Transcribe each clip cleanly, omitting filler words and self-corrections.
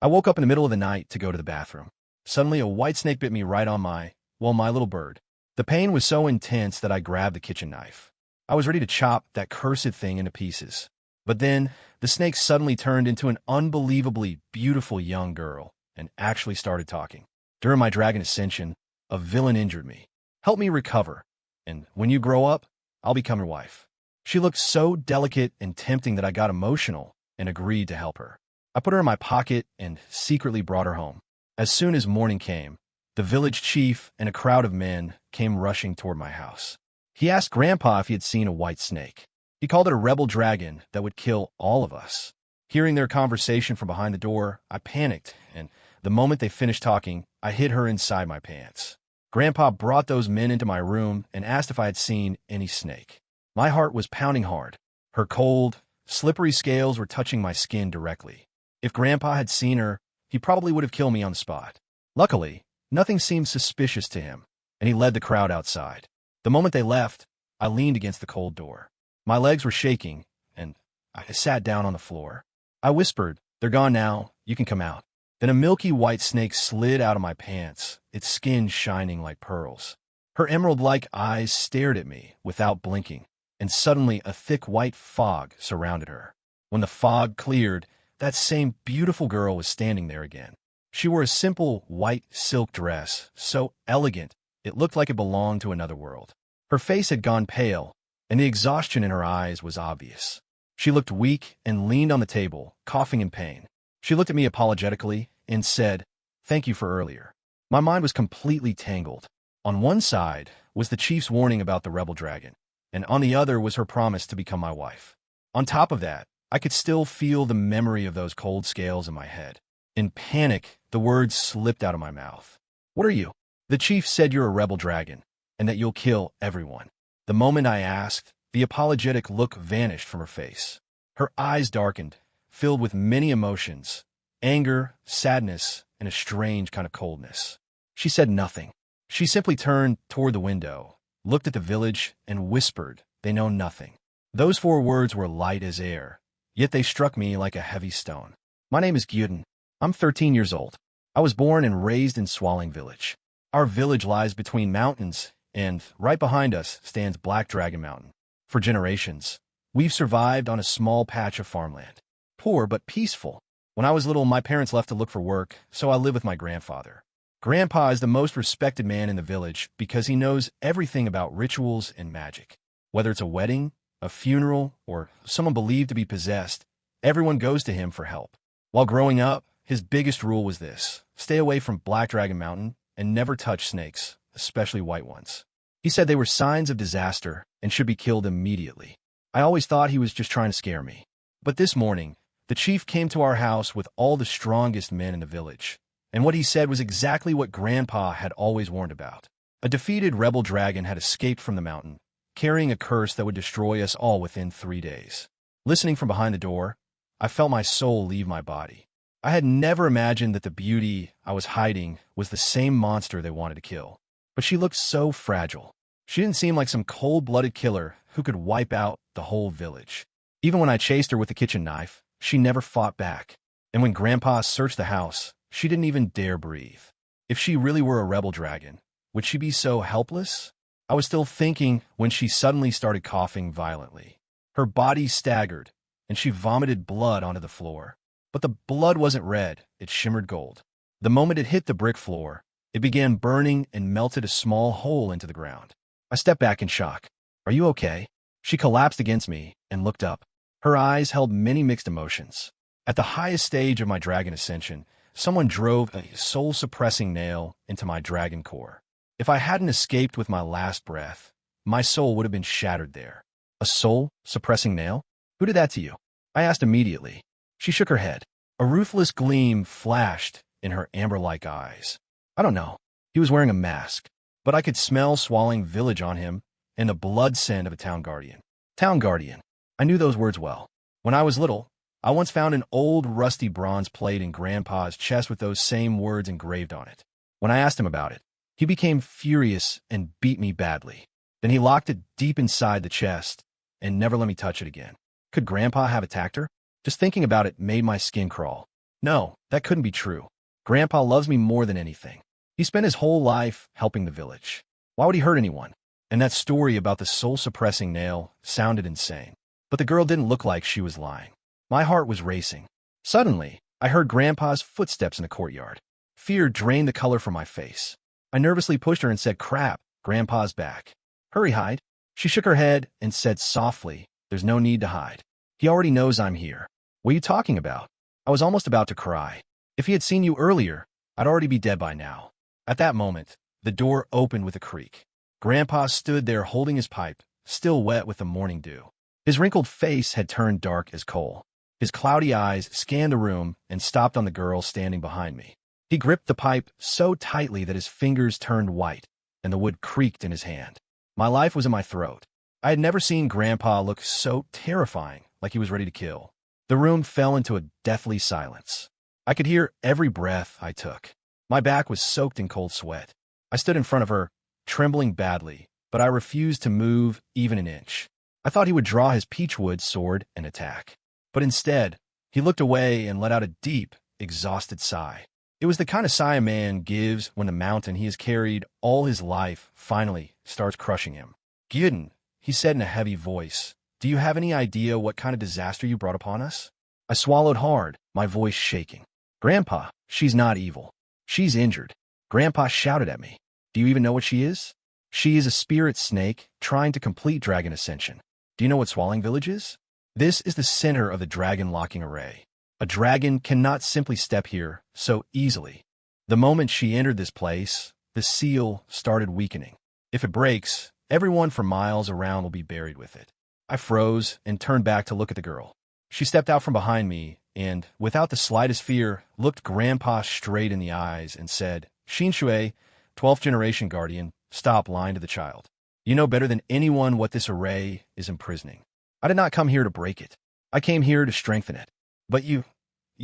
I woke up in the middle of the night to go to the bathroom. Suddenly, a white snake bit me right on my little bird. The pain was so intense that I grabbed the kitchen knife. I was ready to chop that cursed thing into pieces. But then, the snake suddenly turned into an unbelievably beautiful young girl and actually started talking. During my dragon ascension, a villain injured me. Help me recover, and when you grow up, I'll become your wife. She looked so delicate and tempting that I got emotional and agreed to help her. I put her in my pocket and secretly brought her home. As soon as morning came, the village chief and a crowd of men came rushing toward my house. He asked Grandpa if he had seen a white snake. He called it a rebel dragon that would kill all of us. Hearing their conversation from behind the door, I panicked, and the moment they finished talking, I hid her inside my pants. Grandpa brought those men into my room and asked if I had seen any snake. My heart was pounding hard. Her cold, slippery scales were touching my skin directly. If Grandpa had seen her, he probably would have killed me on the spot. Luckily, nothing seemed suspicious to him, and he led the crowd outside. The moment they left, I leaned against the cold door. My legs were shaking, and I sat down on the floor. I whispered, "They're gone now, you can come out." Then a milky white snake slid out of my pants, its skin shining like pearls. Her emerald-like eyes stared at me without blinking, and suddenly a thick white fog surrounded her. When the fog cleared, that same beautiful girl was standing there again. She wore a simple white silk dress, so elegant it looked like it belonged to another world. Her face had gone pale, and the exhaustion in her eyes was obvious. She looked weak and leaned on the table, coughing in pain. She looked at me apologetically and said, "Thank you for earlier." My mind was completely tangled. On one side was the chief's warning about the rebel dragon, and on the other was her promise to become my wife. On top of that, I could still feel the memory of those cold scales in my head. In panic, the words slipped out of my mouth. "What are you?" "The chief said you're a rebel dragon, and that you'll kill everyone." The moment I asked, the apologetic look vanished from her face. Her eyes darkened, filled with many emotions: anger, sadness, and a strange kind of coldness. She said nothing. She simply turned toward the window, looked at the village, and whispered, "They know nothing." Those 4 words were light as air, yet they struck me like a heavy stone. My name is Gyuden. I'm 13 years old. I was born and raised in Swalling Village. Our village lies between mountains, and right behind us stands Black Dragon Mountain. For generations, we've survived on a small patch of farmland. Poor but peaceful. When I was little, my parents left to look for work, so I live with my grandfather. Grandpa is the most respected man in the village because he knows everything about rituals and magic. Whether it's a wedding, a funeral, or someone believed to be possessed, everyone goes to him for help. While growing up, his biggest rule was this: stay away from Black Dragon Mountain and never touch snakes, especially white ones. He said they were signs of disaster and should be killed immediately. I always thought he was just trying to scare me. But this morning, the chief came to our house with all the strongest men in the village, and what he said was exactly what Grandpa had always warned about. A defeated rebel dragon had escaped from the mountain, carrying a curse that would destroy us all within 3 days. Listening from behind the door, I felt my soul leave my body. I had never imagined that the beauty I was hiding was the same monster they wanted to kill. But she looked so fragile. She didn't seem like some cold-blooded killer who could wipe out the whole village. Even when I chased her with the kitchen knife, she never fought back. And when Grandpa searched the house, she didn't even dare breathe. If she really were a rebel dragon, would she be so helpless? I was still thinking when she suddenly started coughing violently. Her body staggered, and she vomited blood onto the floor. But the blood wasn't red, it shimmered gold. The moment it hit the brick floor, it began burning and melted a small hole into the ground. I stepped back in shock. "Are you okay?" She collapsed against me and looked up. Her eyes held many mixed emotions. At the highest stage of my dragon ascension, someone drove a soul-suppressing nail into my dragon core. If I hadn't escaped with my last breath, my soul would have been shattered there. A soul-suppressing nail? Who did that to you? I asked immediately. She shook her head. A ruthless gleam flashed in her amber-like eyes. "I don't know. He was wearing a mask, but I could smell Swalling Village on him and the blood scent of a town guardian." Town guardian. I knew those words well. When I was little, I once found an old rusty bronze plate in Grandpa's chest with those same words engraved on it. When I asked him about it, he became furious and beat me badly. Then he locked it deep inside the chest and never let me touch it again. Could Grandpa have attacked her? Just thinking about it made my skin crawl. No, That couldn't be true. Grandpa loves me more than anything. He spent his whole life helping the village. Why would he hurt anyone? And that story about the soul-suppressing nail sounded insane. But the girl didn't look like she was lying. My heart was racing. Suddenly, I heard Grandpa's footsteps in the courtyard. Fear drained the color from my face. I nervously pushed her and said, "Crap, Grandpa's back." "Hurry, hide." She shook her head and said softly, "There's no need to hide. He already knows I'm here." "What are you talking about?" I was almost about to cry. If he had seen you earlier, I'd already be dead by now. At that moment, the door opened with a creak. Grandpa stood there holding his pipe, still wet with the morning dew. His wrinkled face had turned dark as coal. His cloudy eyes scanned the room and stopped on the girl standing behind me. He gripped the pipe so tightly that his fingers turned white, and the wood creaked in his hand. My life was in my throat. I had never seen Grandpa look so terrifying, like he was ready to kill. The room fell into a deathly silence. I could hear every breath I took. My back was soaked in cold sweat. I stood in front of her, trembling badly, but I refused to move even an inch. I thought he would draw his peachwood sword and attack. But instead, he looked away and let out a deep, exhausted sigh. It was the kind of sigh a man gives when the mountain he has carried all his life finally starts crushing him. "Gyuden," he said in a heavy voice, "do you have any idea what kind of disaster you brought upon us?" I swallowed hard, my voice shaking. "Grandpa, she's not evil. She's injured." Grandpa shouted at me. "Do you even know what she is?" "She is a spirit snake trying to complete dragon ascension." "Do you know what Swallowing Village is?" "This is the center of the dragon locking array. A dragon cannot simply step here so easily. The moment she entered this place, the seal started weakening. If it breaks, everyone for miles around will be buried with it." I froze and turned back to look at the girl. She stepped out from behind me and, without the slightest fear, looked Grandpa straight in the eyes and said, "Shinshui, 12th generation guardian, stop lying to the child. You know better than anyone what this array is imprisoning. I did not come here to break it. I came here to strengthen it. But you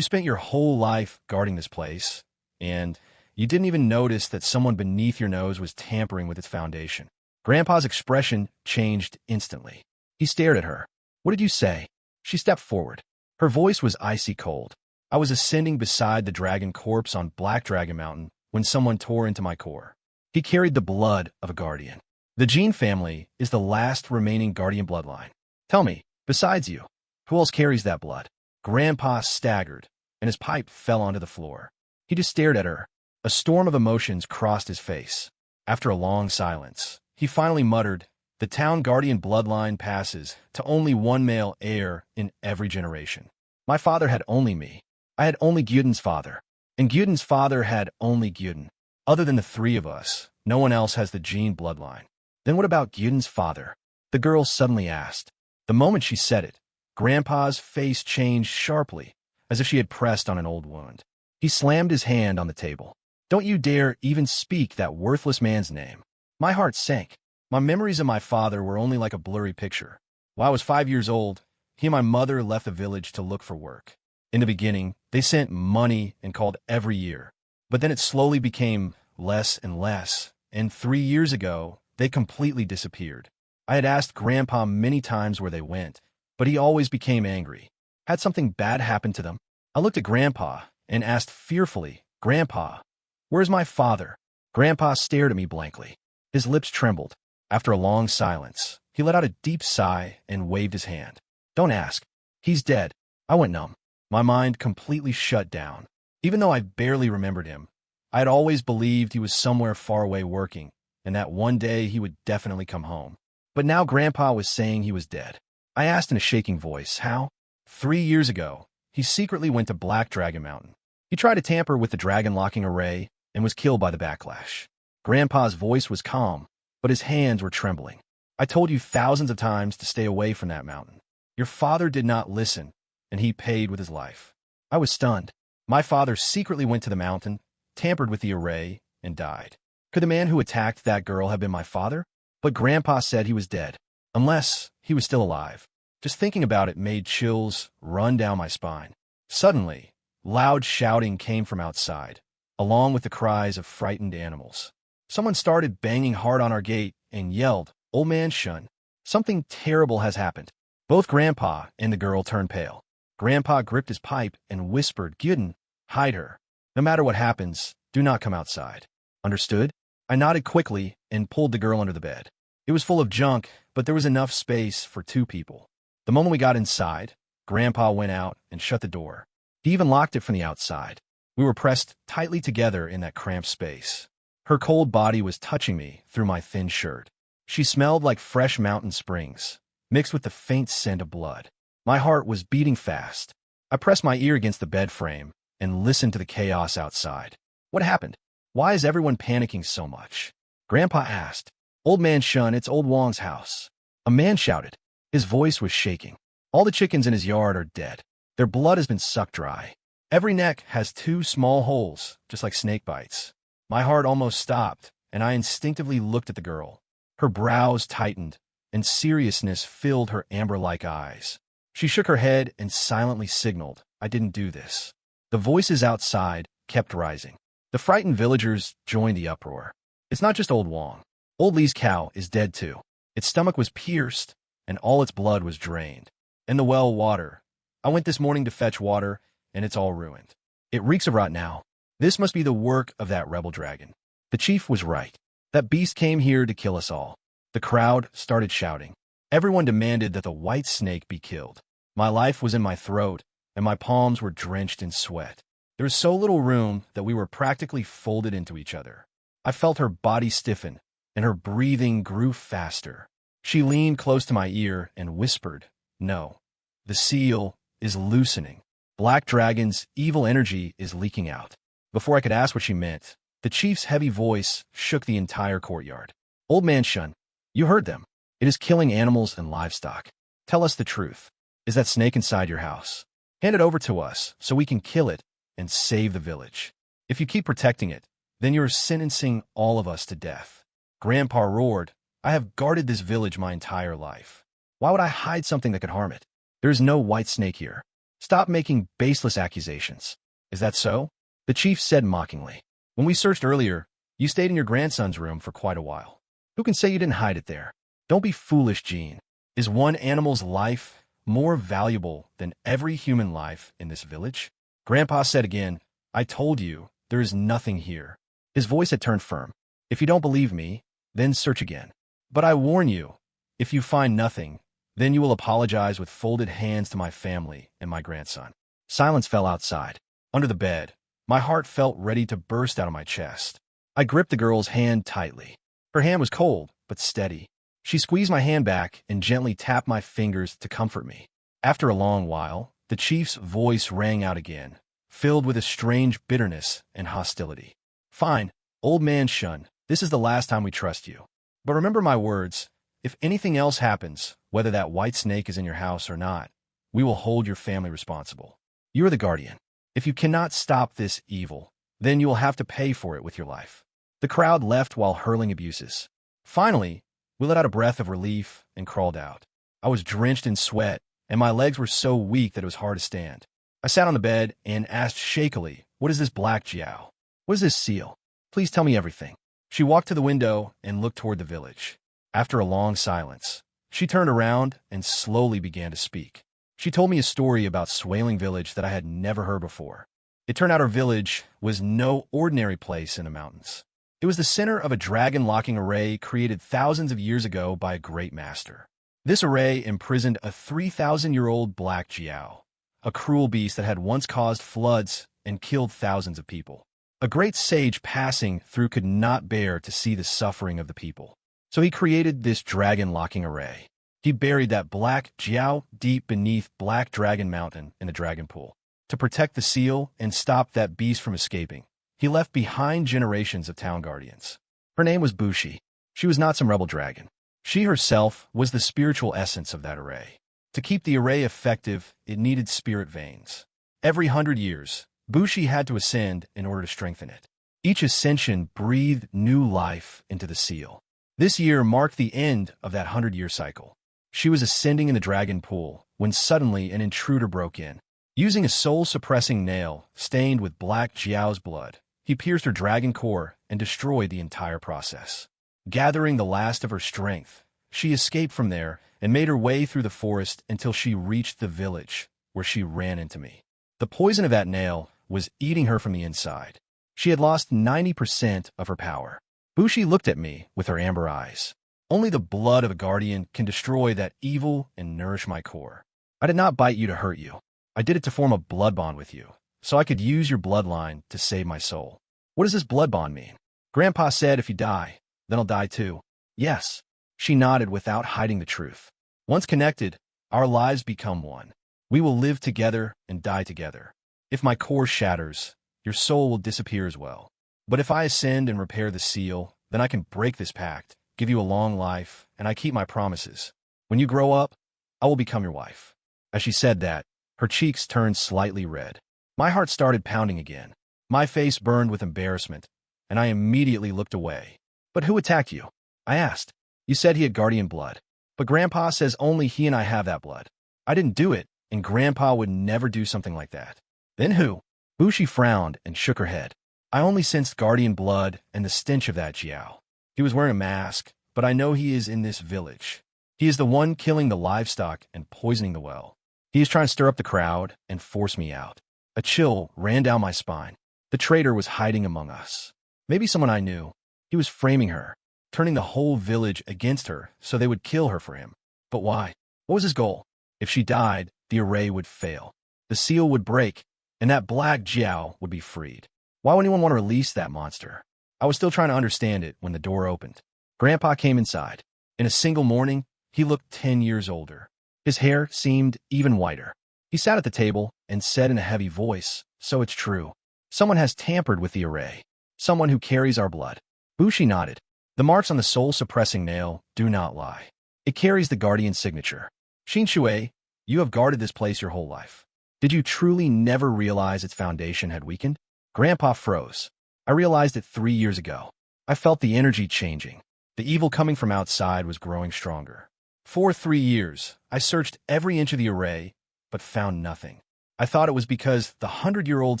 spent your whole life guarding this place, and you didn't even notice that someone beneath your nose was tampering with its foundation." Grandpa's expression changed instantly. He stared at her. "What did you say?" She stepped forward. Her voice was icy cold. I was ascending beside the dragon corpse on Black Dragon Mountain when someone tore into my core. He carried the blood of a guardian. The Jean family is the last remaining guardian bloodline. Tell me, besides you, who else carries that blood? Grandpa staggered, and his pipe fell onto the floor. He just stared at her. A storm of emotions crossed his face. After a long silence, he finally muttered, "The town guardian bloodline passes to only one male heir in every generation. My father had only me. I had only Gyuden's father. And Gyuden's father had only Gyuden. Other than the three of us, no one else has the Jean bloodline." "Then what about Gyuden's father?" the girl suddenly asked. The moment she said it, Grandpa's face changed sharply, as if she had pressed on an old wound. He slammed his hand on the table. "Don't you dare even speak that worthless man's name." My heart sank. My memories of my father were only like a blurry picture. While I was 5 years old, he and my mother left the village to look for work. In the beginning, they sent money and called every year. But then it slowly became less and less, and 3 years ago, they completely disappeared. I had asked Grandpa many times where they went, but he always became angry. Had something bad happened to them? I looked at Grandpa and asked fearfully, "Grandpa, where's my father?" Grandpa stared at me blankly. His lips trembled. After a long silence, he let out a deep sigh and waved his hand. "Don't ask. He's dead." I went numb. My mind completely shut down. Even though I barely remembered him, I had always believed he was somewhere far away working, and that one day he would definitely come home. But now Grandpa was saying he was dead. I asked in a shaking voice, "How?" 3 years ago, he secretly went to Black Dragon Mountain. He tried to tamper with the dragon locking array and was killed by the backlash. Grandpa's voice was calm, but his hands were trembling. "I told you thousands of times to stay away from that mountain. Your father did not listen, and he paid with his life." I was stunned. My father secretly went to the mountain, tampered with the array, and died. Could the man who attacked that girl have been my father? But Grandpa said he was dead, unless he was still alive. Just thinking about it made chills run down my spine. Suddenly, loud shouting came from outside, along with the cries of frightened animals. Someone started banging hard on our gate and yelled, "Old man Shun, something terrible has happened." Both Grandpa and the girl turned pale. Grandpa gripped his pipe and whispered, "Gyuden, Hide her. No matter what happens, do not come outside. Understood? I nodded quickly and pulled the girl under the bed. It was full of junk, but there was enough space for 2 people. The moment we got inside, Grandpa went out and shut the door. He even locked it from the outside. We were pressed tightly together in that cramped space. Her cold body was touching me through my thin shirt. She smelled like fresh mountain springs, mixed with the faint scent of blood. My heart was beating fast. I pressed my ear against the bed frame and listened to the chaos outside. What happened? Why is everyone panicking so much? Grandpa asked. Old man Shun, it's old Wong's house. A man shouted. His voice was shaking. All the chickens in his yard are dead. Their blood has been sucked dry. Every neck has 2 small holes, just like snake bites. My heart almost stopped, and I instinctively looked at the girl. Her brows tightened, and seriousness filled her amber-like eyes. She shook her head and silently signaled, I didn't do this. The voices outside kept rising. The frightened villagers joined the uproar. It's not just old Wong. Old Lee's cow is dead too. Its stomach was pierced, and all its blood was drained. And the well water. I went this morning to fetch water, and it's all ruined. It reeks of rot now. This must be the work of that rebel dragon. The chief was right. That beast came here to kill us all. The crowd started shouting. Everyone demanded that the white snake be killed. My life was in my throat, and my palms were drenched in sweat. There was so little room that we were practically folded into each other. I felt her body stiffen, and her breathing grew faster. She leaned close to my ear and whispered, No, the seal is loosening. Black Dragon's evil energy is leaking out. Before I could ask what she meant, the chief's heavy voice shook the entire courtyard. Old man Shun, you heard them. It is killing animals and livestock. Tell us the truth. Is that snake inside your house? Hand it over to us so we can kill it and save the village. If you keep protecting it, then you're sentencing all of us to death. Grandpa roared, I have guarded this village my entire life. Why would I hide something that could harm it? There is no white snake here. Stop making baseless accusations. Is that so? The chief said mockingly. When we searched earlier, you stayed in your grandson's room for quite a while. Who can say you didn't hide it there? Don't be foolish, Jean. Is one animal's life more valuable than every human life in this village? Grandpa said again, I told you, there is nothing here. His voice had turned firm. If you don't believe me, then search again. But I warn you, if you find nothing, then you will apologize with folded hands to my family and my grandson. Silence fell outside. Under the bed, my heart felt ready to burst out of my chest. I gripped the girl's hand tightly. Her hand was cold, but steady. She squeezed my hand back and gently tapped my fingers to comfort me. After a long while, the chief's voice rang out again, filled with a strange bitterness and hostility. Fine, old man Shun, this is the last time we trust you. But remember my words, if anything else happens, whether that white snake is in your house or not, we will hold your family responsible. You are the guardian. If you cannot stop this evil, then you will have to pay for it with your life. The crowd left while hurling abuses. Finally, we let out a breath of relief and crawled out. I was drenched in sweat, and my legs were so weak that it was hard to stand. I sat on the bed and asked shakily, What is this black jiao? What is this seal? Please tell me everything. She walked to the window and looked toward the village. After a long silence, she turned around and slowly began to speak. She told me a story about Swaling Village that I had never heard before. It turned out our village was no ordinary place in the mountains. It was the center of a dragon-locking array created thousands of years ago by a great master. This array imprisoned a 3,000-year-old black jiao, a cruel beast that had once caused floods and killed thousands of people. A great sage passing through could not bear to see the suffering of the people. So he created this dragon-locking array. He buried that black jiao deep beneath Black Dragon Mountain in the Dragon Pool. To protect the seal and stop that beast from escaping, he left behind generations of town guardians. Her name was Bushi. She was not some rebel dragon. She herself was the spiritual essence of that array. To keep the array effective, it needed spirit veins. Every 100 years, Bushi had to ascend in order to strengthen it. Each ascension breathed new life into the seal. This year marked the end of that 100-year cycle. She was ascending in the dragon pool when suddenly an intruder broke in. Using a soul-suppressing nail stained with black jiao's blood, he pierced her dragon core and destroyed the entire process. Gathering the last of her strength, she escaped from there and made her way through the forest until she reached the village, where she ran into me. The poison of that nail was eating her from the inside. She had lost 90% of her power. Bushi looked at me with her amber eyes. Only the blood of a guardian can destroy that evil and nourish my core. I did not bite you to hurt you. I did it to form a blood bond with you, so I could use your bloodline to save my soul. What does this blood bond mean? Grandpa said if you die, then I'll die too. Yes. She nodded without hiding the truth. Once connected, our lives become one. We will live together and die together. If my core shatters, your soul will disappear as well. But if I ascend and repair the seal, then I can break this pact, give you a long life, and I keep my promises. When you grow up, I will become your wife. As she said that, her cheeks turned slightly red. My heart started pounding again. My face burned with embarrassment, and I immediately looked away. But who attacked you? I asked. You said he had guardian blood. But Grandpa says only he and I have that blood. I didn't do it, and Grandpa would never do something like that. Then who? Bushi frowned and shook her head. I only sensed guardian blood and the stench of that Jiao. He was wearing a mask, but I know he is in this village. He is the one killing the livestock and poisoning the well. He is trying to stir up the crowd and force me out. A chill ran down my spine. The traitor was hiding among us. Maybe someone I knew. He was framing her, turning the whole village against her so they would kill her for him. But why? What was his goal? If she died, the array would fail. The seal would break, and that black Jiao would be freed. Why would anyone want to release that monster? I was still trying to understand it when the door opened. Grandpa came inside. In a single morning, he looked 10 years older. His hair seemed even whiter. He sat at the table and said in a heavy voice, "So it's true. Someone has tampered with the array. Someone who carries our blood." Bushi nodded. The marks on the soul-suppressing nail do not lie. It carries the guardian's signature. Xinshui, you have guarded this place your whole life. Did you truly never realize its foundation had weakened? Grandpa froze. I realized it 3 years ago. I felt the energy changing. The evil coming from outside was growing stronger. For 3 years, I searched every inch of the array, but found nothing. I thought it was because the 100-year-old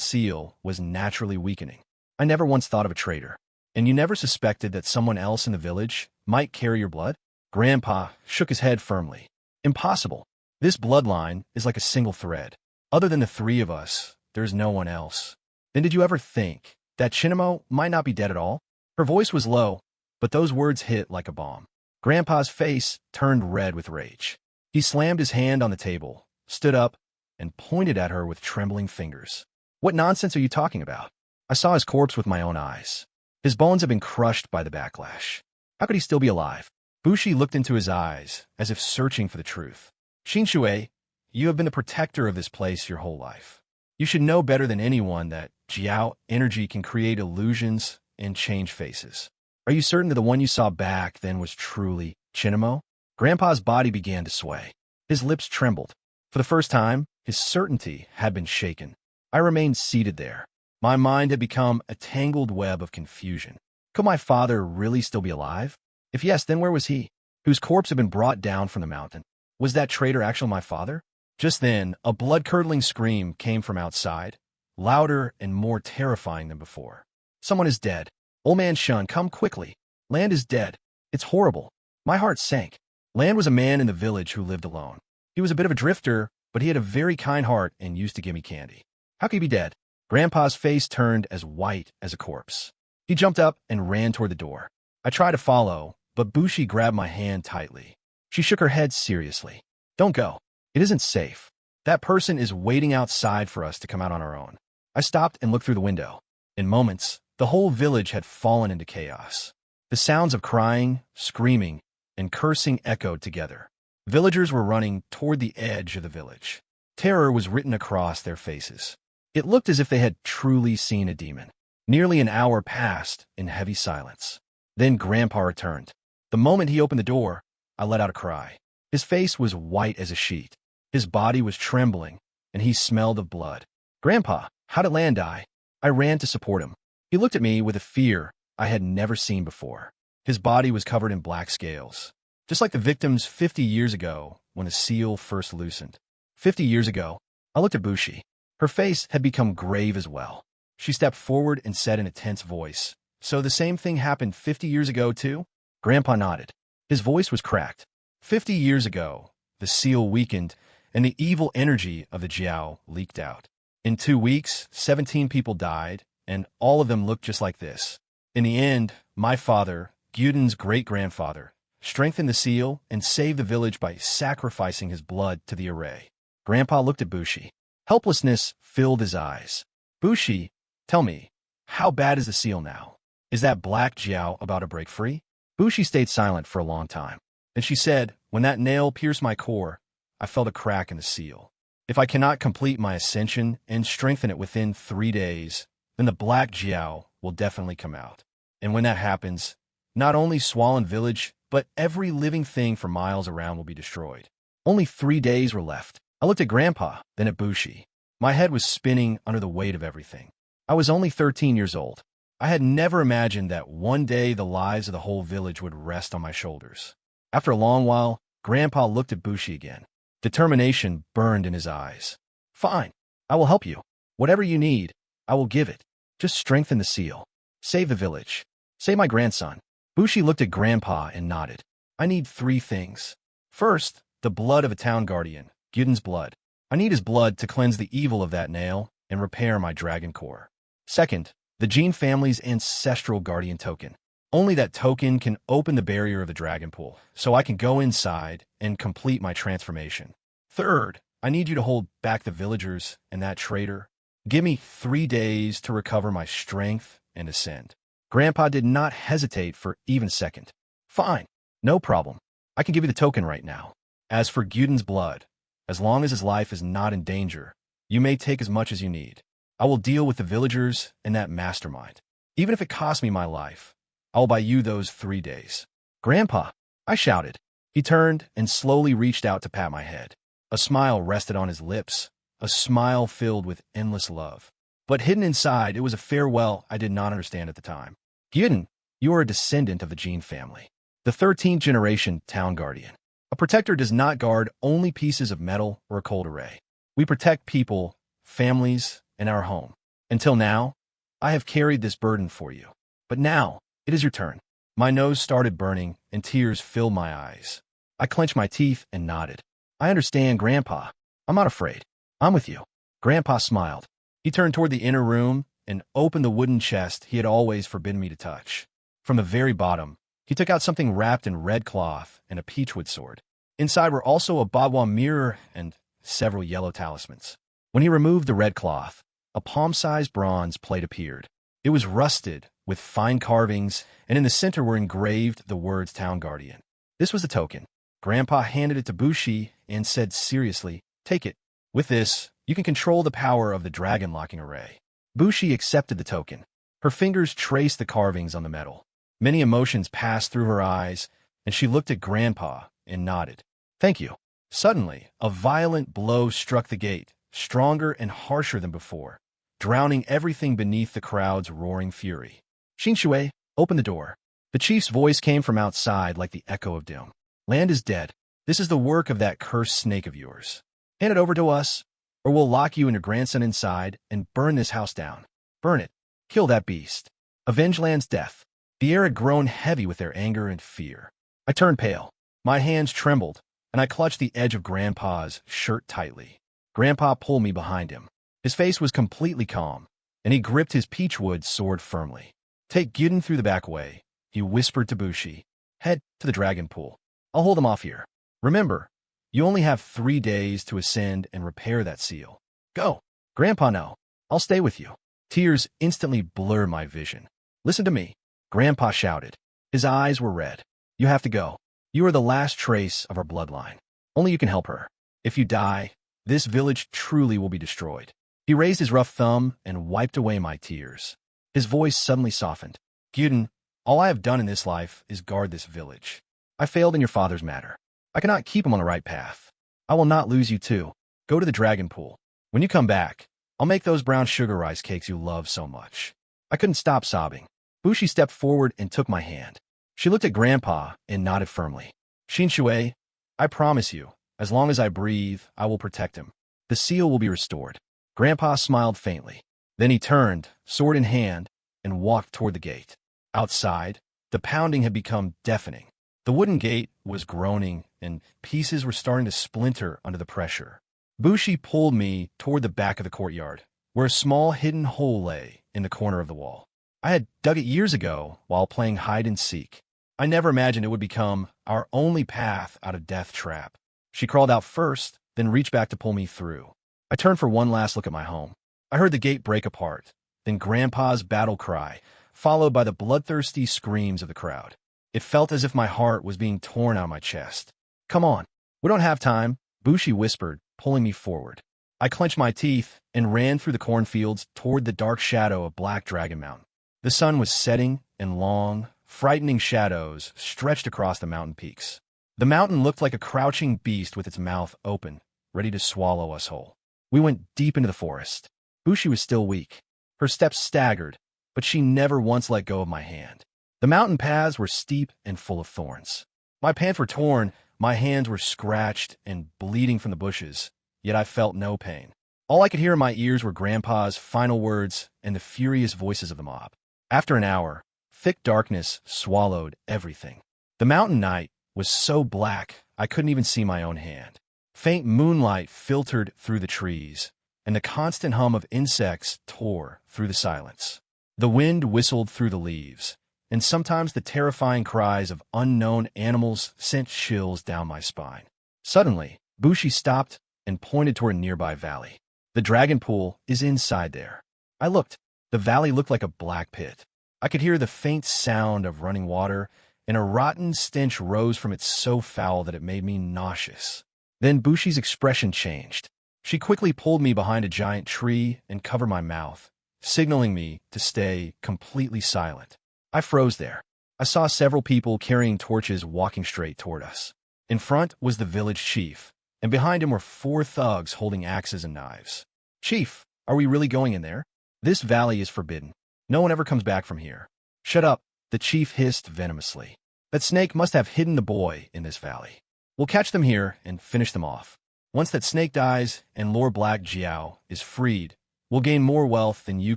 seal was naturally weakening. I never once thought of a traitor. And you never suspected that someone else in the village might carry your blood? Grandpa shook his head firmly. Impossible. This bloodline is like a single thread. Other than the three of us, there's no one else. Then did you ever think that Shinamo might not be dead at all? Her voice was low, but those words hit like a bomb. Grandpa's face turned red with rage. He slammed his hand on the table, stood up, and pointed at her with trembling fingers. What nonsense are you talking about? I saw his corpse with my own eyes. His bones had been crushed by the backlash. How could he still be alive? Bushi looked into his eyes, as if searching for the truth. Xinshui, you have been the protector of this place your whole life. You should know better than anyone that Jiao energy can create illusions and change faces. Are you certain that the one you saw back then was truly Chinamo? Grandpa's body began to sway. His lips trembled. For the first time, his certainty had been shaken. I remained seated there. My mind had become a tangled web of confusion. Could my father really still be alive? If yes, then where was he? Whose corpse had been brought down from the mountain? Was that traitor actually my father? Just then, a blood-curdling scream came from outside, louder and more terrifying than before. Someone is dead. Old man Shun, come quickly. Land is dead. It's horrible. My heart sank. Land was a man in the village who lived alone. He was a bit of a drifter, but he had a very kind heart and used to give me candy. How could he be dead? Grandpa's face turned as white as a corpse. He jumped up and ran toward the door. I tried to follow, but Bushi grabbed my hand tightly. She shook her head seriously. Don't go. It isn't safe. That person is waiting outside for us to come out on our own. I stopped and looked through the window. In moments, the whole village had fallen into chaos. The sounds of crying, screaming, and cursing echoed together. Villagers were running toward the edge of the village. Terror was written across their faces. It looked as if they had truly seen a demon. Nearly an hour passed in heavy silence. Then Grandpa returned. The moment he opened the door, I let out a cry. His face was white as a sheet. His body was trembling, and he smelled of blood. Grandpa, how did Land die? I ran to support him. He looked at me with a fear I had never seen before. His body was covered in black scales, just like the victims 50 years ago when the seal first loosened. 50 years ago, I looked at Bushi. Her face had become grave as well. She stepped forward and said in a tense voice, "So the same thing happened 50 years ago too?" Grandpa nodded. His voice was cracked. 50 years ago, the seal weakened, and the evil energy of the Jiao leaked out. In 2 weeks, 17 people died, and all of them looked just like this. In the end, my father, Gyudin's great-grandfather, strengthened the seal and saved the village by sacrificing his blood to the array. Grandpa looked at Bushi. Helplessness filled his eyes. Bushi, tell me, how bad is the seal now? Is that black Jiao about to break free? Bushi stayed silent for a long time. Then she said, when that nail pierced my core, I felt a crack in the seal. If I cannot complete my ascension and strengthen it within 3 days, then the black Jiao will definitely come out. And when that happens, not only Swollen Village, but every living thing for miles around will be destroyed. Only 3 days were left. I looked at Grandpa, then at Bushi. My head was spinning under the weight of everything. I was only 13 years old. I had never imagined that one day the lives of the whole village would rest on my shoulders. After a long while, Grandpa looked at Bushi again. Determination burned in his eyes. Fine, I will help you. Whatever you need, I will give it. Just strengthen the seal. Save the village. Save my grandson. Bushi looked at Grandpa and nodded. I need 3 things. First, the blood of a town guardian, Gyudin's blood. I need his blood to cleanse the evil of that nail and repair my dragon core. Second, the Jin family's ancestral guardian token. Only that token can open the barrier of the dragon pool, so I can go inside and complete my transformation. Third, I need you to hold back the villagers and that traitor. Give me 3 days to recover my strength and ascend. Grandpa did not hesitate for even a second. Fine, no problem. I can give you the token right now. As for Gyudin's blood, as long as his life is not in danger, you may take as much as you need. I will deal with the villagers and that mastermind. Even if it costs me my life, I will buy you those 3 days. Grandpa, I shouted. He turned and slowly reached out to pat my head. A smile rested on his lips, a smile filled with endless love. But hidden inside, it was a farewell I did not understand at the time. Gyudin, you are a descendant of the Jin family, the 13th generation town guardian. A protector does not guard only pieces of metal or a cold array. We protect people, families, and our home. Until now, I have carried this burden for you. But now, it is your turn. My nose started burning, and tears filled my eyes. I clenched my teeth and nodded. I understand, Grandpa. I'm not afraid. I'm with you. Grandpa smiled. He turned toward the inner room and opened the wooden chest he had always forbidden me to touch. From the very bottom, he took out something wrapped in red cloth and a peachwood sword. Inside were also a Bagua mirror and several yellow talismans. When he removed the red cloth, a palm-sized bronze plate appeared. It was rusted, with fine carvings, and in the center were engraved the words Town Guardian. This was the token. Grandpa handed it to Bushi and said seriously, "Take it. With this, you can control the power of the dragon-locking array." Bushi accepted the token. Her fingers traced the carvings on the metal. Many emotions passed through her eyes, and she looked at Grandpa and nodded. "Thank you." Suddenly, a violent blow struck the gate, stronger and harsher than before, drowning everything beneath the crowd's roaring fury. "Xinshui, open the door." The chief's voice came from outside like the echo of doom. "Land is dead. This is the work of that cursed snake of yours. Hand it over to us, or we'll lock you and your grandson inside and burn this house down. Burn it. Kill that beast. Avenge Land's death." The air had grown heavy with their anger and fear. I turned pale. My hands trembled, and I clutched the edge of Grandpa's shirt tightly. Grandpa pulled me behind him. His face was completely calm, and he gripped his peachwood sword firmly. "Take Gyudin through the back way," he whispered to Bushi. "Head to the dragon pool. I'll hold him off here. Remember, you only have 3 days to ascend and repair that seal. Go." "Grandpa, no. I'll stay with you." Tears instantly blurred my vision. "Listen to me," Grandpa shouted. His eyes were red. "You have to go. You are the last trace of our bloodline. Only you can help her. If you die, this village truly will be destroyed." He raised his rough thumb and wiped away my tears. His voice suddenly softened. "Gyudin, all I have done in this life is guard this village. I failed in your father's matter. I cannot keep him on the right path. I will not lose you too. Go to the dragon pool. When you come back, I'll make those brown sugar rice cakes you love so much." I couldn't stop sobbing. Bushi stepped forward and took my hand. She looked at Grandpa and nodded firmly. "Xinshui, I promise you, as long as I breathe, I will protect him. The seal will be restored." Grandpa smiled faintly. Then he turned, sword in hand, and walked toward the gate. Outside, the pounding had become deafening. The wooden gate was groaning, and pieces were starting to splinter under the pressure. Bushi pulled me toward the back of the courtyard, where a small hidden hole lay in the corner of the wall. I had dug it years ago while playing hide and seek. I never imagined it would become our only path out of Death Trap. She crawled out first, then reached back to pull me through. I turned for one last look at my home. I heard the gate break apart, then Grandpa's battle cry, followed by the bloodthirsty screams of the crowd. It felt as if my heart was being torn out of my chest. "Come on, we don't have time," Bushi whispered, pulling me forward. I clenched my teeth and ran through the cornfields toward the dark shadow of Black Dragon Mountain. The sun was setting, and long, frightening shadows stretched across the mountain peaks. The mountain looked like a crouching beast with its mouth open, ready to swallow us whole. We went deep into the forest. Bushi was still weak. Her steps staggered, but she never once let go of my hand. The mountain paths were steep and full of thorns. My pants were torn, my hands were scratched and bleeding from the bushes, yet I felt no pain. All I could hear in my ears were Grandpa's final words and the furious voices of the mob. After an hour, thick darkness swallowed everything. The mountain night was so black I couldn't even see my own hand. Faint moonlight filtered through the trees, and the constant hum of insects tore through the silence. The wind whistled through the leaves, and sometimes the terrifying cries of unknown animals sent chills down my spine. Suddenly, Bushi stopped and pointed toward a nearby valley. "The dragon pool is inside there." I looked. The valley looked like a black pit. I could hear the faint sound of running water, and a rotten stench rose from it so foul that it made me nauseous. Then Bushi's expression changed. She quickly pulled me behind a giant tree and covered my mouth, signaling me to stay completely silent. I froze there. I saw several people carrying torches walking straight toward us. In front was the village chief, and behind him were 4 thugs holding axes and knives. "Chief, are we really going in there? This valley is forbidden. No one ever comes back from here." "Shut up," the chief hissed venomously. "That snake must have hidden the boy in this valley. We'll catch them here and finish them off. Once that snake dies and Lord Black Jiao is freed, we'll gain more wealth than you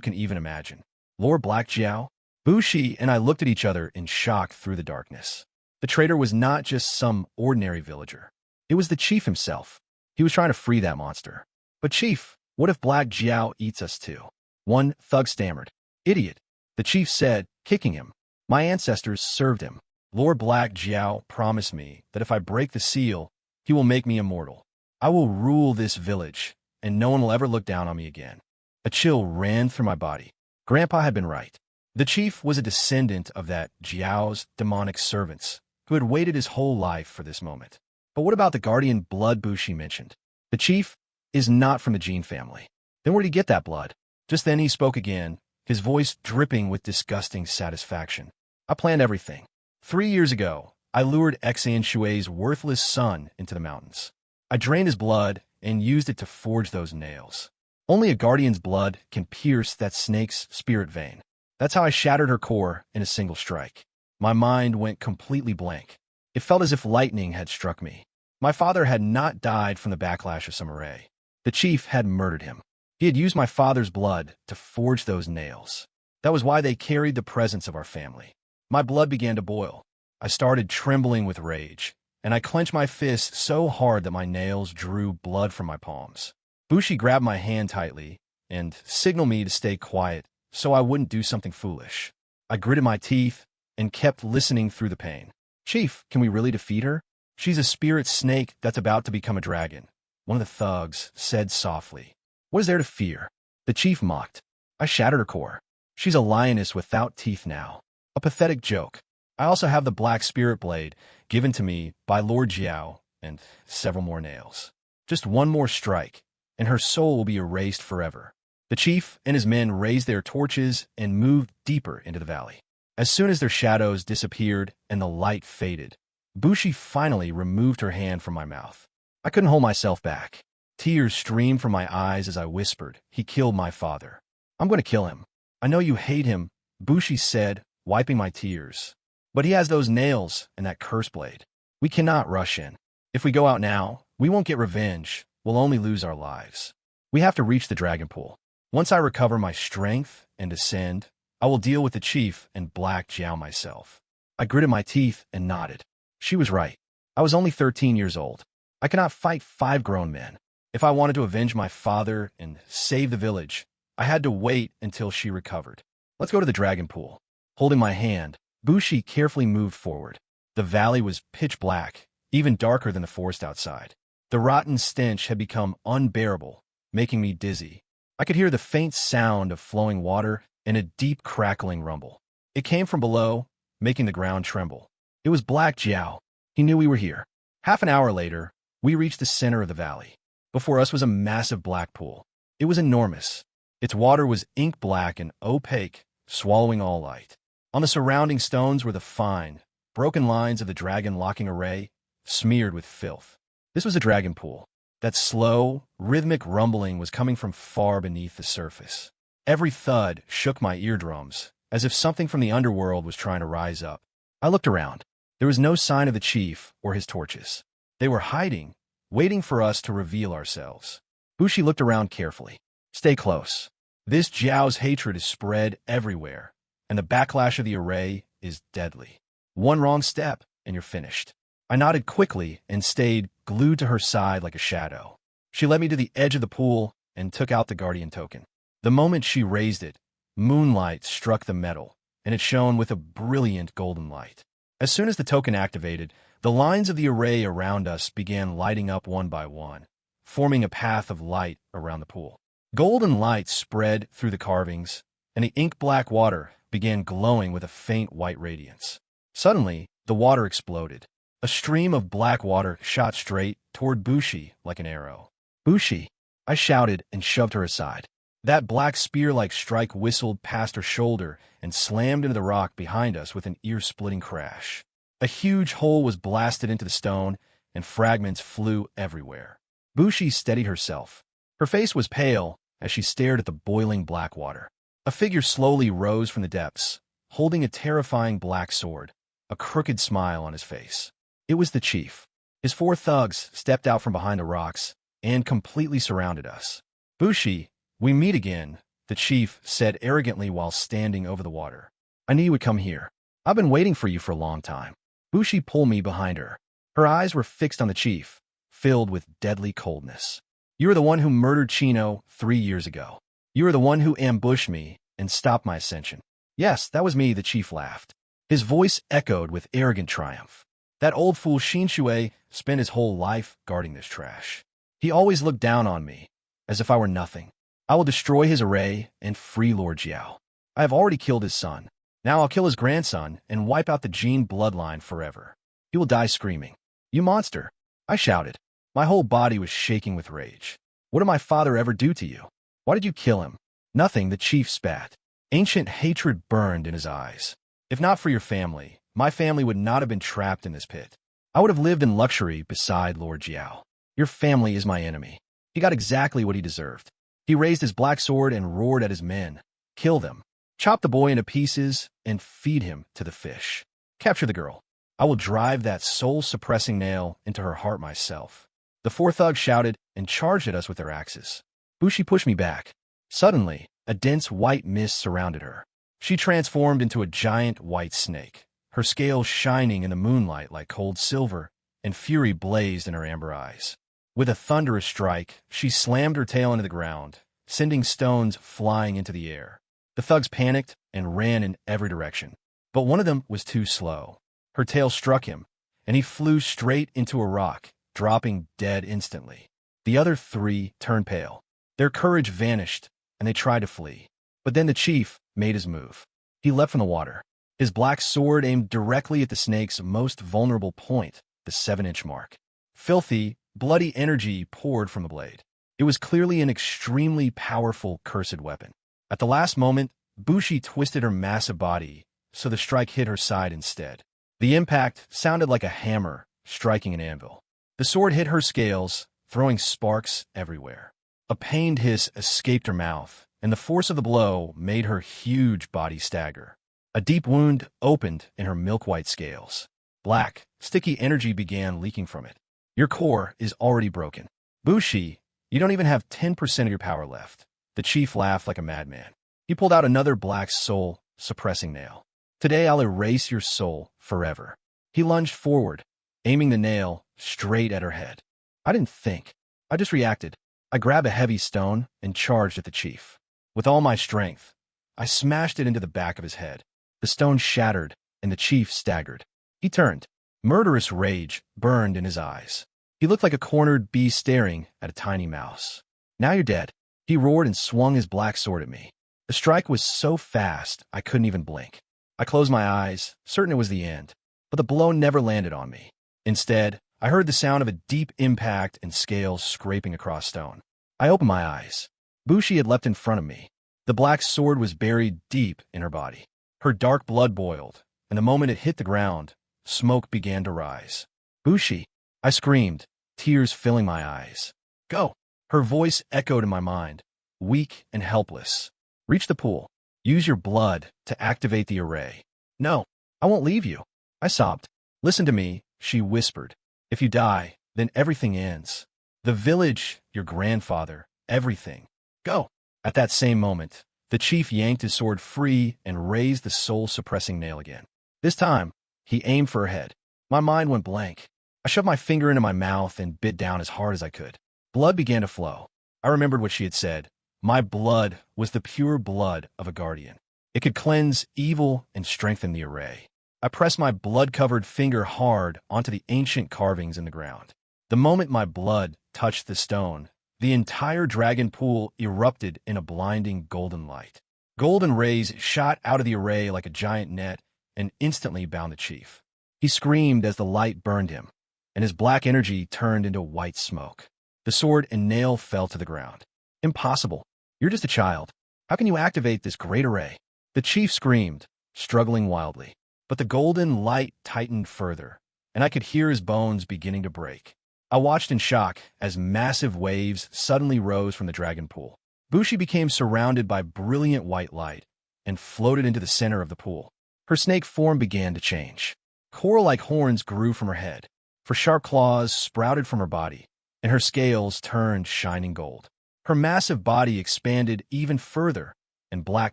can even imagine." "Lord Black Jiao?" Bushi and I looked at each other in shock through the darkness. The traitor was not just some ordinary villager. It was the chief himself. He was trying to free that monster. "But chief, what if Black Jiao eats us too?" One thug stammered. "Idiot," the chief said, kicking him. "My ancestors served him. Lord Black Jiao promised me that if I break the seal, he will make me immortal. I will rule this village, and no one will ever look down on me again." A chill ran through my body. Grandpa had been right. The chief was a descendant of that Jiao's demonic servants, who had waited his whole life for this moment. But what about the guardian blood Bushi mentioned? "The chief is not from the Jin family." "Then where did he get that blood?" Just then he spoke again, his voice dripping with disgusting satisfaction. "I planned everything. 3 years ago, I lured Xan Shui's worthless son into the mountains. I drained his blood and used it to forge those nails. Only a guardian's blood can pierce that snake's spirit vein. That's how I shattered her core in a single strike." My mind went completely blank. It felt as if lightning had struck me. My father had not died from the backlash of samurai. The chief had murdered him. He had used my father's blood to forge those nails. That was why they carried the presence of our family. My blood began to boil. I started trembling with rage, and I clenched my fist so hard that my nails drew blood from my palms. Bushi grabbed my hand tightly and signaled me to stay quiet so I wouldn't do something foolish. I gritted my teeth and kept listening through the pain. "Chief, can we really defeat her? She's a spirit snake that's about to become a dragon," one of the thugs said softly. "What is there to fear?" The chief mocked. "I shattered her core. She's a lioness without teeth now. A pathetic joke. I also have the black spirit blade given to me by Lord Jiao and several more nails. Just one more strike, and her soul will be erased forever." The chief and his men raised their torches and moved deeper into the valley. As soon as their shadows disappeared and the light faded, Bushi finally removed her hand from my mouth. I couldn't hold myself back. Tears streamed from my eyes as I whispered, "He killed my father. I'm going to kill him." "I know you hate him," Bushi said, wiping my tears. "But he has those nails and that curse blade. We cannot rush in. If we go out now, we won't get revenge. We'll only lose our lives. We have to reach the dragon pool. Once I recover my strength and ascend, I will deal with the chief and Black Jiao myself." I gritted my teeth and nodded. She was right. I was only 13 years old. I could not fight 5 grown men. If I wanted to avenge my father and save the village, I had to wait until she recovered. Let's go to the dragon pool. Holding my hand, Bushi carefully moved forward. The valley was pitch black, even darker than the forest outside. The rotten stench had become unbearable, making me dizzy. I could hear the faint sound of flowing water and a deep crackling rumble. It came from below, making the ground tremble. It was Black Jiao. He knew we were here. Half an hour later, we reached the center of the valley. Before us was a massive black pool. It was enormous. Its water was ink black and opaque, swallowing all light. On the surrounding stones were the fine, broken lines of the dragon locking array, smeared with filth. This was a dragon pool. That slow, rhythmic rumbling was coming from far beneath the surface. Every thud shook my eardrums, as if something from the underworld was trying to rise up. I looked around. There was no sign of the chief or his torches. They were hiding, waiting for us to reveal ourselves. Bushi looked around carefully. Stay close. This Jiao's hatred is spread everywhere, and the backlash of the array is deadly. One wrong step, and you're finished. I nodded quickly and stayed glued to her side like a shadow. She led me to the edge of the pool and took out the guardian token. The moment she raised it, moonlight struck the metal, and it shone with a brilliant golden light. As soon as the token activated, the lines of the array around us began lighting up one by one, forming a path of light around the pool. Golden light spread through the carvings, and the ink-black water began glowing with a faint white radiance. Suddenly, the water exploded. A stream of black water shot straight toward Bushi like an arrow. "Bushi!" I shouted and shoved her aside. That black spear-like strike whistled past her shoulder and slammed into the rock behind us with an ear-splitting crash. A huge hole was blasted into the stone, and fragments flew everywhere. Bushi steadied herself. Her face was pale as she stared at the boiling black water. A figure slowly rose from the depths, holding a terrifying black sword, a crooked smile on his face. It was the chief. His 4 thugs stepped out from behind the rocks and completely surrounded us. "Bushi, we meet again," the chief said arrogantly while standing over the water. "I knew you would come here. I've been waiting for you for a long time." Bushi pulled me behind her. Her eyes were fixed on the chief, filled with deadly coldness. "You are the one who murdered Chino 3 years ago. You are the one who ambushed me and stopped my ascension." "Yes, that was me," the chief laughed. His voice echoed with arrogant triumph. "That old fool Shui spent his whole life guarding this trash. He always looked down on me, as if I were nothing. I will destroy his array and free Lord Jiao. I have already killed his son. Now I'll kill his grandson and wipe out the Jin bloodline forever. He will die screaming. 'You monster!' I shouted. My whole body was shaking with rage. 'What did my father ever do to you? Why did you kill him?' 'Nothing,' the chief spat. Ancient hatred burned in his eyes. 'If not for your family, my family would not have been trapped in this pit. I would have lived in luxury beside Lord Jiao. Your family is my enemy.' He got exactly what he deserved. He raised his black sword and roared at his men. 'Kill them. Chop the boy into pieces and feed him to the fish. Capture the girl. I will drive that soul-suppressing nail into her heart myself.' The 4 thugs shouted and charged at us with their axes. Bushi pushed me back. Suddenly, a dense white mist surrounded her. She transformed into a giant white snake, her scales shining in the moonlight like cold silver, and fury blazed in her amber eyes. With a thunderous strike, she slammed her tail into the ground, sending stones flying into the air. The thugs panicked and ran in every direction. But one of them was too slow. Her tail struck him, and he flew straight into a rock, dropping dead instantly. The other 3 turned pale. Their courage vanished, and they tried to flee. But then the chief made his move. He leapt from the water. His black sword aimed directly at the snake's most vulnerable point, the 7-inch mark. Filthy, bloody energy poured from the blade. It was clearly an extremely powerful cursed weapon. At the last moment, Bushi twisted her massive body, so the strike hit her side instead. The impact sounded like a hammer striking an anvil. The sword hit her scales, throwing sparks everywhere. A pained hiss escaped her mouth, and the force of the blow made her huge body stagger. A deep wound opened in her milk-white scales. Black, sticky energy began leaking from it. Your core is already broken. Bushi, you don't even have 10% of your power left. The chief laughed like a madman. He pulled out another black soul-suppressing nail. Today I'll erase your soul forever. He lunged forward, aiming the nail straight at her head. I didn't think. I just reacted. I grabbed a heavy stone and charged at the chief. With all my strength, I smashed it into the back of his head. The stone shattered, and the chief staggered. He turned. Murderous rage burned in his eyes. He looked like a cornered bee staring at a tiny mouse. "Now you're dead," he roared and swung his black sword at me. The strike was so fast, I couldn't even blink. I closed my eyes, certain it was the end. But the blow never landed on me. Instead, I heard the sound of a deep impact and scales scraping across stone. I opened my eyes. Bushi had leapt in front of me. The black sword was buried deep in her body. Her dark blood boiled, and the moment it hit the ground, smoke began to rise. "Bushi!" I screamed, tears filling my eyes. "Go!" Her voice echoed in my mind, weak and helpless. "Reach the pool. Use your blood to activate the array." "No, I won't leave you," I sobbed. "Listen to me," she whispered. "If you die, then everything ends. The village, your grandfather, everything. Go." At that same moment, the chief yanked his sword free and raised the soul-suppressing nail again. This time, he aimed for her head. My mind went blank. I shoved my finger into my mouth and bit down as hard as I could. Blood began to flow. I remembered what she had said. My blood was the pure blood of a guardian. It could cleanse evil and strengthen the array. I pressed my blood-covered finger hard onto the ancient carvings in the ground. The moment my blood touched the stone, the entire dragon pool erupted in a blinding golden light. Golden rays shot out of the array like a giant net and instantly bound the chief. He screamed as the light burned him, and his black energy turned into white smoke. The sword and nail fell to the ground. "Impossible. You're just a child. How can you activate this great array?" The chief screamed, struggling wildly. But the golden light tightened further, and I could hear his bones beginning to break. I watched in shock as massive waves suddenly rose from the dragon pool. Bushi became surrounded by brilliant white light and floated into the center of the pool. Her snake form began to change. Coral-like horns grew from her head, for sharp claws sprouted from her body, and her scales turned shining gold. Her massive body expanded even further, and black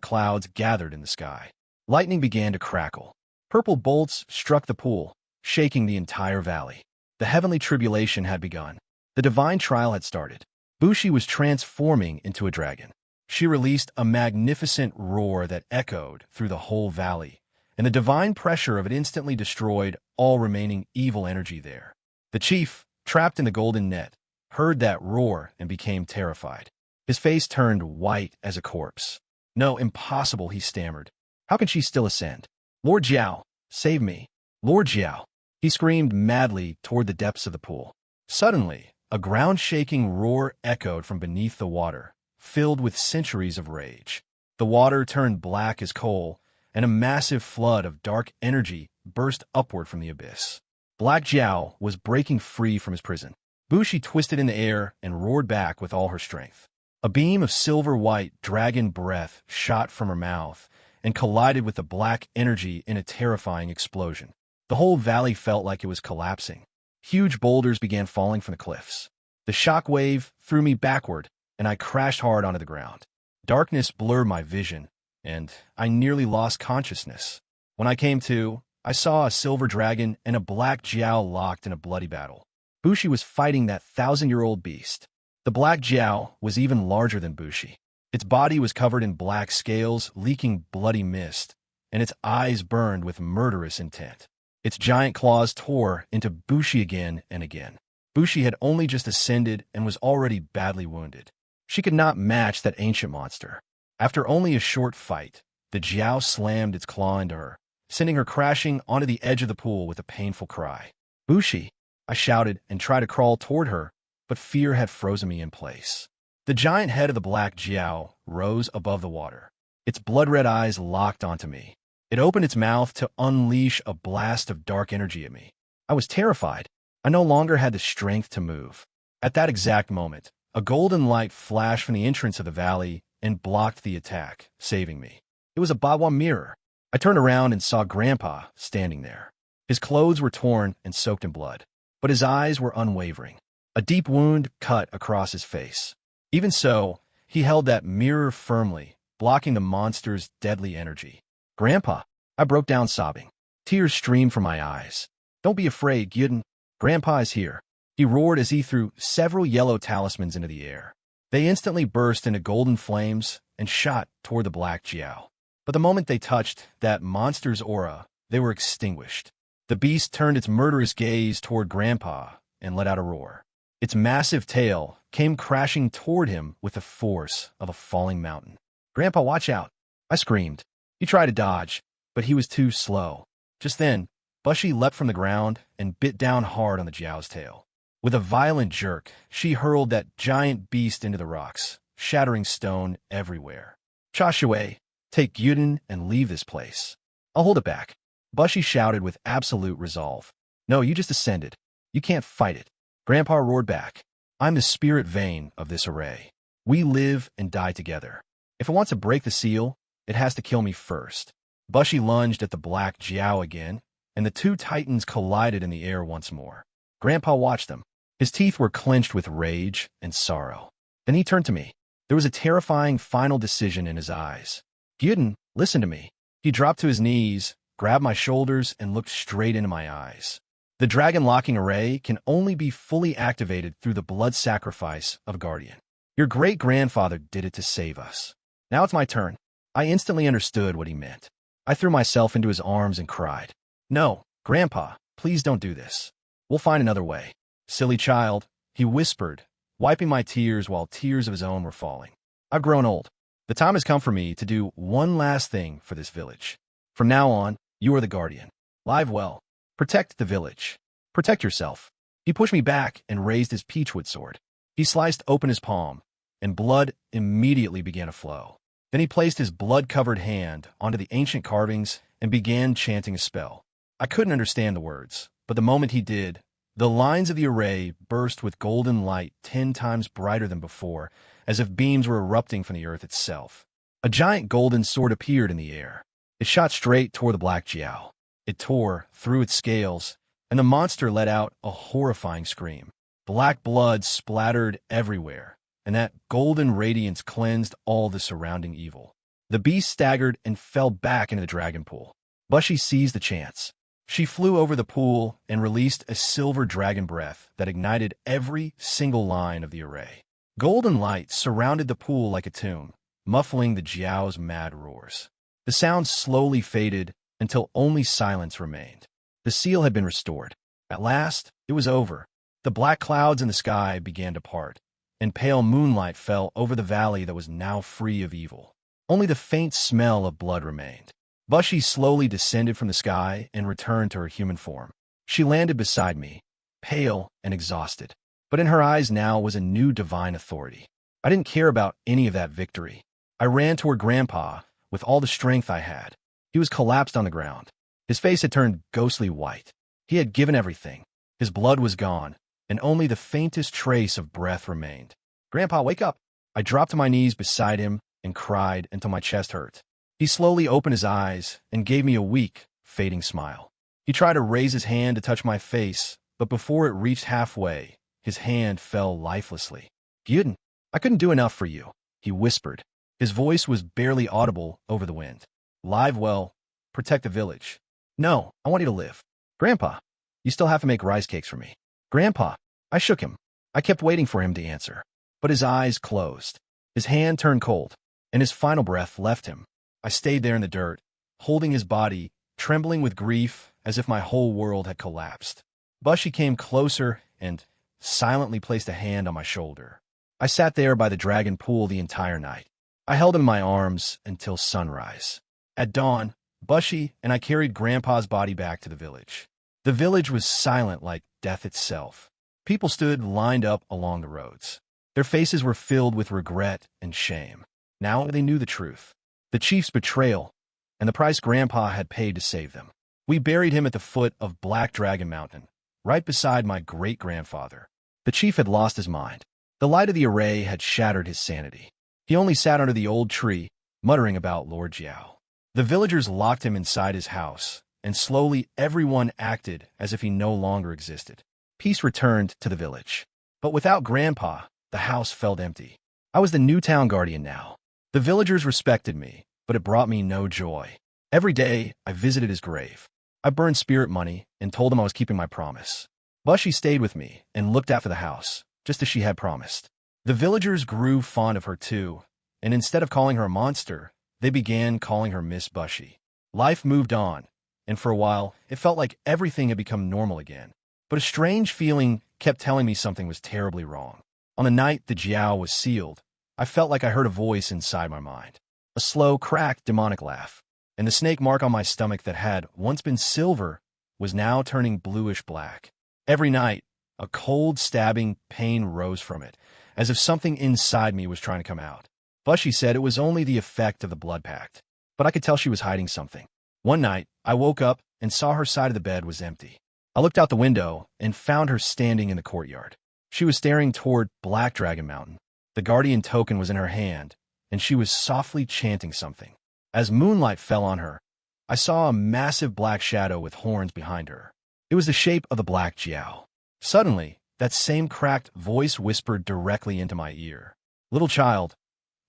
clouds gathered in the sky. Lightning began to crackle. Purple bolts struck the pool, shaking the entire valley. The heavenly tribulation had begun. The divine trial had started. Bushi was transforming into a dragon. She released a magnificent roar that echoed through the whole valley, and the divine pressure of it instantly destroyed all remaining evil energy there. The chief, trapped in the golden net, heard that roar and became terrified. His face turned white as a corpse. "No, impossible," he stammered. "How can she still ascend? Lord Jiao, save me. Lord Jiao." He screamed madly toward the depths of the pool. Suddenly, a ground-shaking roar echoed from beneath the water, filled with centuries of rage. The water turned black as coal, and a massive flood of dark energy burst upward from the abyss. Black Jiao was breaking free from his prison. Bushi twisted in the air and roared back with all her strength. A beam of silver-white dragon breath shot from her mouth and collided with the black energy in a terrifying explosion. The whole valley felt like it was collapsing. Huge boulders began falling from the cliffs. The shock wave threw me backward, and I crashed hard onto the ground. Darkness blurred my vision, and I nearly lost consciousness. When I came to, I saw a silver dragon and a black Jiao locked in a bloody battle. Bushi was fighting that 1,000-year-old beast. The black Jiao was even larger than Bushi. Its body was covered in black scales, leaking bloody mist, and its eyes burned with murderous intent. Its giant claws tore into Bushi again and again. Bushi had only just ascended and was already badly wounded. She could not match that ancient monster. After only a short fight, the Jiao slammed its claw into her, sending her crashing onto the edge of the pool with a painful cry. "Bushi!" I shouted and tried to crawl toward her, but fear had frozen me in place. The giant head of the black Jiao rose above the water. Its blood-red eyes locked onto me. It opened its mouth to unleash a blast of dark energy at me. I was terrified. I no longer had the strength to move. At that exact moment, a golden light flashed from the entrance of the valley and blocked the attack, saving me. It was a Bawa mirror. I turned around and saw Grandpa standing there. His clothes were torn and soaked in blood, but his eyes were unwavering. A deep wound cut across his face. Even so, he held that mirror firmly, blocking the monster's deadly energy. "Grandpa," I broke down sobbing. Tears streamed from my eyes. "Don't be afraid, Gyuden. Grandpa is here," he roared as he threw several yellow talismans into the air. They instantly burst into golden flames, and shot toward the black Jiao. But the moment they touched that monster's aura, they were extinguished. The beast turned its murderous gaze toward Grandpa and let out a roar. Its massive tail came crashing toward him with the force of a falling mountain. "Grandpa, watch out!" I screamed. He tried to dodge, but he was too slow. Just then, Bushy leapt from the ground and bit down hard on the Jiao's tail. With a violent jerk, she hurled that giant beast into the rocks, shattering stone everywhere. "Cha Shui, take Gyuden and leave this place. I'll hold it back," Bushy shouted with absolute resolve. "No, you just ascended. You can't fight it." Grandpa roared back. "I'm the spirit vein of this array. We live and die together. If it wants to break the seal, it has to kill me first." Bushy lunged at the black Jiao again, and the two titans collided in the air once more. Grandpa watched them. His teeth were clenched with rage and sorrow. Then he turned to me. There was a terrifying final decision in his eyes. "Gyuden, listen to me." He dropped to his knees, grabbed my shoulders, and looked straight into my eyes. "The dragon-locking array can only be fully activated through the blood sacrifice of a guardian. Your great-grandfather did it to save us. Now it's my turn." I instantly understood what he meant. I threw myself into his arms and cried, "No, Grandpa, please don't do this. We'll find another way." "Silly child," he whispered, wiping my tears while tears of his own were falling. "I've grown old. The time has come for me to do one last thing for this village. From now on, you are the guardian. Live well. Protect the village. Protect yourself." He pushed me back and raised his peachwood sword. He sliced open his palm, and blood immediately began to flow. Then he placed his blood-covered hand onto the ancient carvings and began chanting a spell. I couldn't understand the words, but the moment he did, the lines of the array burst with golden light 10 times brighter than before, as if beams were erupting from the earth itself. A giant golden sword appeared in the air. It shot straight toward the black Jiao. It tore through its scales, and the monster let out a horrifying scream. Black blood splattered everywhere, and that golden radiance cleansed all the surrounding evil. The beast staggered and fell back into the dragon pool. Bushy seized the chance. She flew over the pool and released a silver dragon breath that ignited every single line of the array. Golden light surrounded the pool like a tomb, muffling the Jiao's mad roars. The sound slowly faded until only silence remained. The seal had been restored. At last, it was over. The black clouds in the sky began to part, and pale moonlight fell over the valley that was now free of evil. Only the faint smell of blood remained. Bushy slowly descended from the sky and returned to her human form. She landed beside me, pale and exhausted, but in her eyes now was a new divine authority. I didn't care about any of that victory. I ran toward Grandpa with all the strength I had. He was collapsed on the ground. His face had turned ghostly white. He had given everything. His blood was gone, and only the faintest trace of breath remained. "Grandpa, wake up!" I dropped to my knees beside him and cried until my chest hurt. He slowly opened his eyes and gave me a weak, fading smile. He tried to raise his hand to touch my face, but before it reached halfway, his hand fell lifelessly. "Gyuden, I couldn't do enough for you," he whispered. His voice was barely audible over the wind. "Live well, protect the village. No, I want you to live. Grandpa, you still have to make rice cakes for me." "Grandpa," I shook him. I kept waiting for him to answer, but his eyes closed. His hand turned cold, and his final breath left him. I stayed there in the dirt, holding his body, trembling with grief as if my whole world had collapsed. Bushy came closer and silently placed a hand on my shoulder. I sat there by the dragon pool the entire night. I held him in my arms until sunrise. At dawn, Bushy and I carried Grandpa's body back to the village. The village was silent like death itself. People stood lined up along the roads. Their faces were filled with regret and shame. Now they knew the truth. The chief's betrayal, and the price Grandpa had paid to save them. We buried him at the foot of Black Dragon Mountain, right beside my great-grandfather. The chief had lost his mind. The light of the array had shattered his sanity. He only sat under the old tree, muttering about Lord Jiao. The villagers locked him inside his house, and slowly everyone acted as if he no longer existed. Peace returned to the village. But without Grandpa, the house felt empty. I was the new town guardian now. The villagers respected me, but it brought me no joy. Every day, I visited his grave. I burned spirit money and told him I was keeping my promise. Bushy stayed with me and looked after the house, just as she had promised. The villagers grew fond of her too, and instead of calling her a monster, they began calling her Miss Bushy. Life moved on, and for a while, it felt like everything had become normal again. But a strange feeling kept telling me something was terribly wrong. On the night the jiao was sealed, I felt like I heard a voice inside my mind. A slow, cracked, demonic laugh. And the snake mark on my stomach that had once been silver was now turning bluish-black. Every night, a cold, stabbing pain rose from it, as if something inside me was trying to come out. Bushy said it was only the effect of the blood pact, but I could tell she was hiding something. One night, I woke up and saw her side of the bed was empty. I looked out the window and found her standing in the courtyard. She was staring toward Black Dragon Mountain. The guardian token was in her hand, and she was softly chanting something. As moonlight fell on her, I saw a massive black shadow with horns behind her. It was the shape of the Black Jiao. Suddenly, that same cracked voice whispered directly into my ear. "Little child,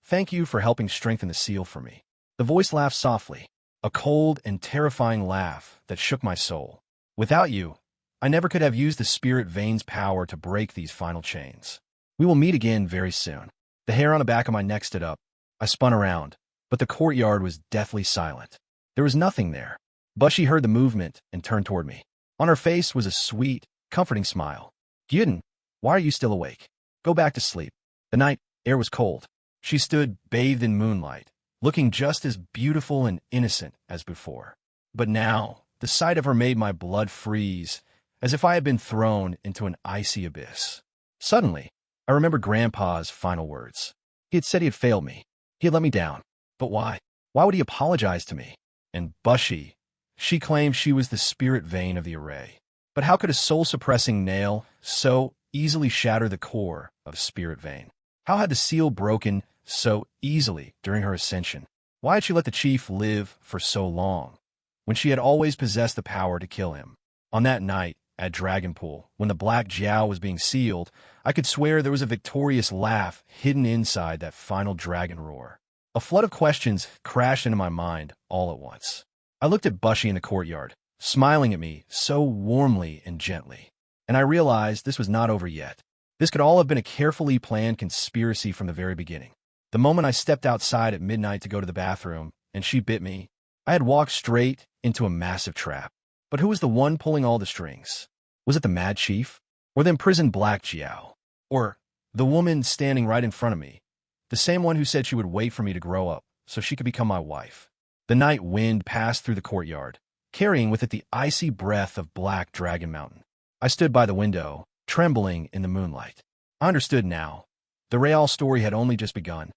thank you for helping strengthen the seal for me." The voice laughed softly, a cold and terrifying laugh that shook my soul. "Without you, I never could have used the spirit vein's power to break these final chains. We will meet again very soon." The hair on the back of my neck stood up. I spun around, but the courtyard was deathly silent. There was nothing there. Bushy heard the movement and turned toward me. On her face was a sweet, comforting smile. "Gyuden, why are you still awake? Go back to sleep." The night air was cold. She stood bathed in moonlight, looking just as beautiful and innocent as before. But now, the sight of her made my blood freeze, as if I had been thrown into an icy abyss. Suddenly, I remembered Grandpa's final words. He had said he had failed me. He had let me down. But why? Why would he apologize to me? And Bushy, she claimed she was the spirit vein of the array. But how could a soul-suppressing nail so easily shatter the core of spirit vein? How had the seal broken so easily during her ascension? Why had she let the chief live for so long, when she had always possessed the power to kill him? On that night, at Dragonpool, when the Black Jiao was being sealed, I could swear there was a victorious laugh hidden inside that final dragon roar. A flood of questions crashed into my mind all at once. I looked at Bushy in the courtyard, smiling at me so warmly and gently, and I realized this was not over yet. This could all have been a carefully planned conspiracy from the very beginning. The moment I stepped outside at midnight to go to the bathroom, and she bit me, I had walked straight into a massive trap. But who was the one pulling all the strings? Was it the Mad Chief? Or the imprisoned Black Jiao? Or the woman standing right in front of me? The same one who said she would wait for me to grow up so she could become my wife. The night wind passed through the courtyard, carrying with it the icy breath of Black Dragon Mountain. I stood by the window, trembling in the moonlight. I understood now. The Real story had only just begun.